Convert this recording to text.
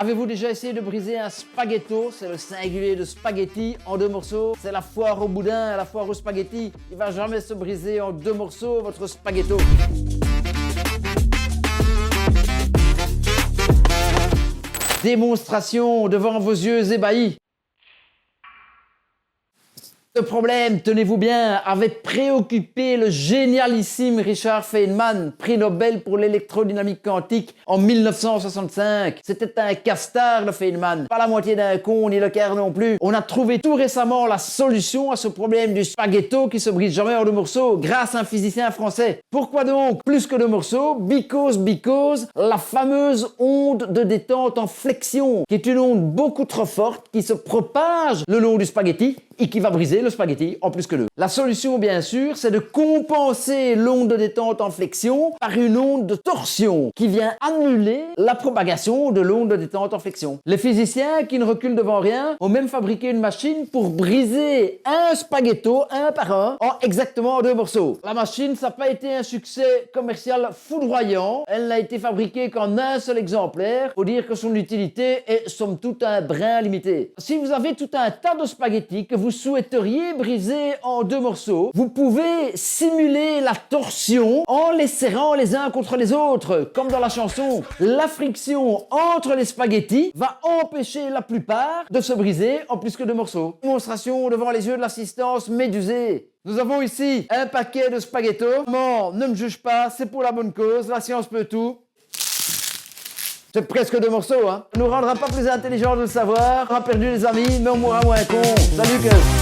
Avez-vous déjà essayé de briser un spaghetto? C'est le singulier de spaghetti en 2 morceaux. C'est la foire au boudin, la foire au spaghetti. Il va jamais se briser en 2 morceaux, votre spaghetto. Démonstration devant vos yeux ébahis. Ce problème, tenez-vous bien, avait préoccupé le génialissime Richard Feynman, prix Nobel pour l'électrodynamique quantique en 1965. C'était un castard, le Feynman. Pas la moitié d'un con, ni le quart non plus. On a trouvé tout récemment la solution à ce problème du spaghetto qui se brise jamais en 2 morceaux grâce à un physicien français. Pourquoi donc plus que 2 morceaux? Because la fameuse onde de détente en flexion, qui est une onde beaucoup trop forte qui se propage le long du spaghetti et qui va briser le spaghetti en plus que 2. La solution, bien sûr, c'est de compenser l'onde de détente en flexion par une onde de torsion qui vient annuler la propagation de l'onde de détente en flexion. Les physiciens, qui ne reculent devant rien, ont même fabriqué une machine pour briser un spaghetto, un par un, en exactement 2 morceaux. La machine, ça n'a pas été un succès commercial foudroyant. Elle n'a été fabriquée qu'en un seul exemplaire. Faut dire que son utilité est somme toute un brin limité. Si vous avez tout un tas de spaghettis que vous souhaiteriez briser en 2 morceaux, vous pouvez simuler la torsion en les serrant les uns contre les autres, comme dans la chanson. La friction entre les spaghettis va empêcher la plupart de se briser en plus que 2 morceaux. Démonstration devant les yeux de l'assistance médusée. Nous avons ici un paquet de spaghettos. Maman, ne me juge pas, c'est pour la bonne cause, la science peut tout. C'est presque 2 morceaux, hein. Ça nous rendra pas plus intelligents de le savoir. On a perdu les amis, mais on mourra moins con. Salut, que...